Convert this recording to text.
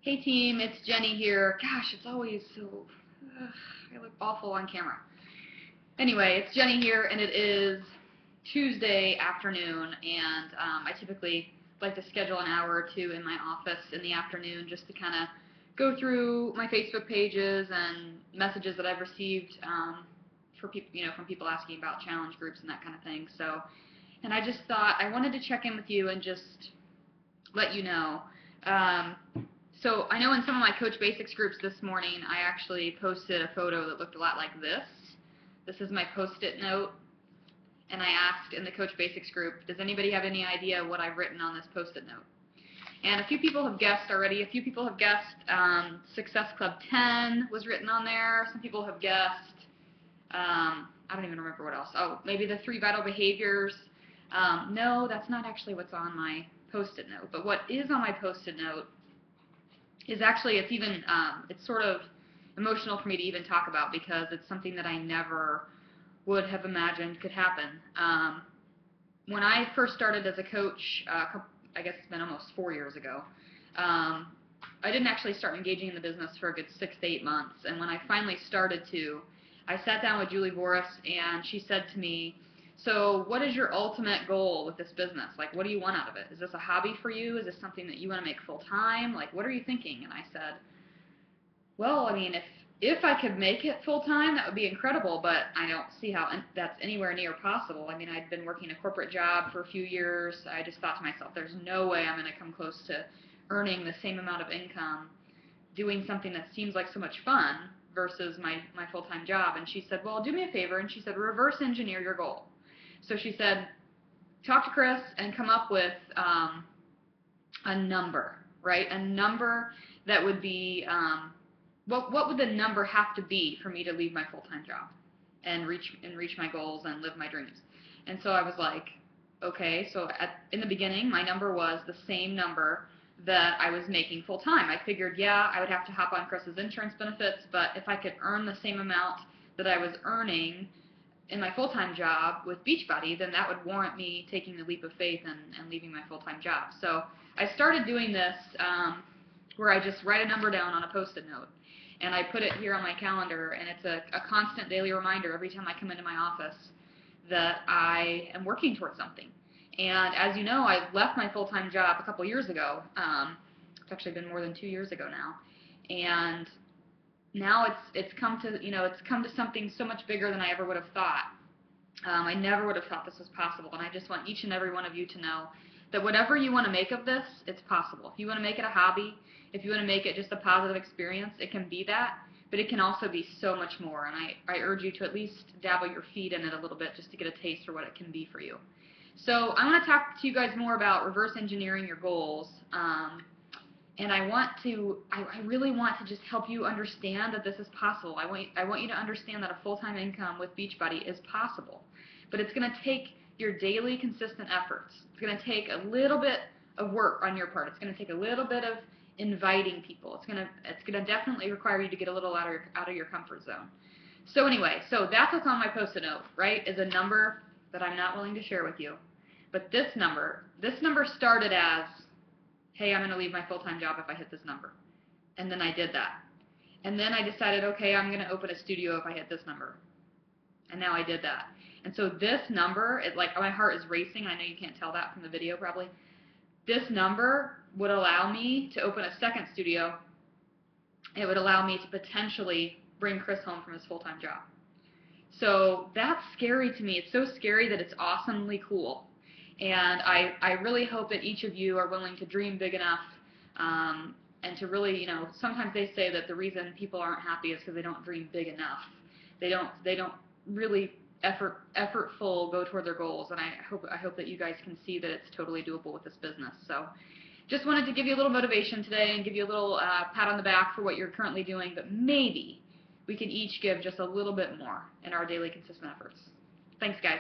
Hey team, it's Jenny here. Gosh, it's always so... I look awful on camera. Anyway, it's Jenny here, and it is Tuesday afternoon, and I typically like to schedule an hour or two in my office in the afternoon just to kind of go through my Facebook pages and messages that I've received for people, from people asking about challenge groups and that kind of thing. So, and I just thought I wanted to check in with you and just let you know. So I know in some of my Coach Basics groups this morning, I actually posted a photo that looked a lot like this. This is my Post-it note, and I asked in the Coach Basics group, does anybody have any idea what I've written on this Post-it note? And a few people have guessed already. A few people have guessed Success Club 10 was written on there. Some people have guessed, I don't even remember what else. Oh, maybe the 3 vital behaviors. No, that's not actually what's on my Post-it note. But what is on my Post-it note is actually, it's sort of emotional for me to even talk about because it's something that I never would have imagined could happen. When I first started as a coach, I guess it's been almost 4 years ago, I didn't actually start engaging in the business for a good 6 to 8 months. And when I finally started to, I sat down with Julie Boris, and she said to me, so what is your ultimate goal with this business? Like, what do you want out of it? Is this a hobby for you? Is this something that you want to make full time? Like, what are you thinking? And I said, well, I mean, if I could make it full time, that would be incredible, but I don't see how that's anywhere near possible. I mean, I'd been working a corporate job for a few years. I just thought to myself, there's no way I'm going to come close to earning the same amount of income doing something that seems like so much fun versus my full-time job. And she said, well, do me a favor. And she said, reverse engineer your goal. So she said, talk to Chris and come up with a number, right? A number that would be, what would the number have to be for me to leave my full-time job and reach my goals and live my dreams? And so I was like, okay, so in the beginning, my number was the same number that I was making full-time. I figured, yeah, I would have to hop on Chris's insurance benefits, but if I could earn the same amount that I was earning in my full-time job with Beachbody, then that would warrant me taking the leap of faith and leaving my full-time job. So I started doing this where I just write a number down on a Post-it note, and I put it here on my calendar, and it's a constant daily reminder every time I come into my office that I am working towards something. And as you know, I left my full-time job a couple years ago. It's actually been more than 2 years ago now, and now it's come to something so much bigger than I ever would have thought. I never would have thought this was possible, and I just want each and every one of you to know that whatever you want to make of this, it's possible. If you want to make it a hobby, if you want to make it just a positive experience, it can be that, but it can also be so much more, and I urge you to at least dabble your feet in it a little bit just to get a taste for what it can be for you. So I want to talk to you guys more about reverse engineering your goals. And I really want to just help you understand that this is possible. I want you to understand that a full-time income with Beachbody is possible. But it's going to take your daily consistent efforts. It's going to take a little bit of work on your part. It's going to take a little bit of inviting people. It's going to definitely require you to get a little out of your comfort zone. So anyway, so that's what's on my Post-it note, right, is a number that I'm not willing to share with you. But this number started as, hey, I'm going to leave my full-time job if I hit this number. And then I did that. And then I decided, okay, I'm going to open a studio if I hit this number. And now I did that. And so this number, my heart is racing. I know you can't tell that from the video probably. This number would allow me to open a second studio. It would allow me to potentially bring Chris home from his full-time job. So that's scary to me. It's so scary that it's awesomely cool. And I really hope that each of you are willing to dream big enough and to really, sometimes they say that the reason people aren't happy is because they don't dream big enough. They don't really effortful go toward their goals, and I hope that you guys can see that it's totally doable with this business. So just wanted to give you a little motivation today and give you a little pat on the back for what you're currently doing, but maybe we can each give just a little bit more in our daily consistent efforts. Thanks, guys.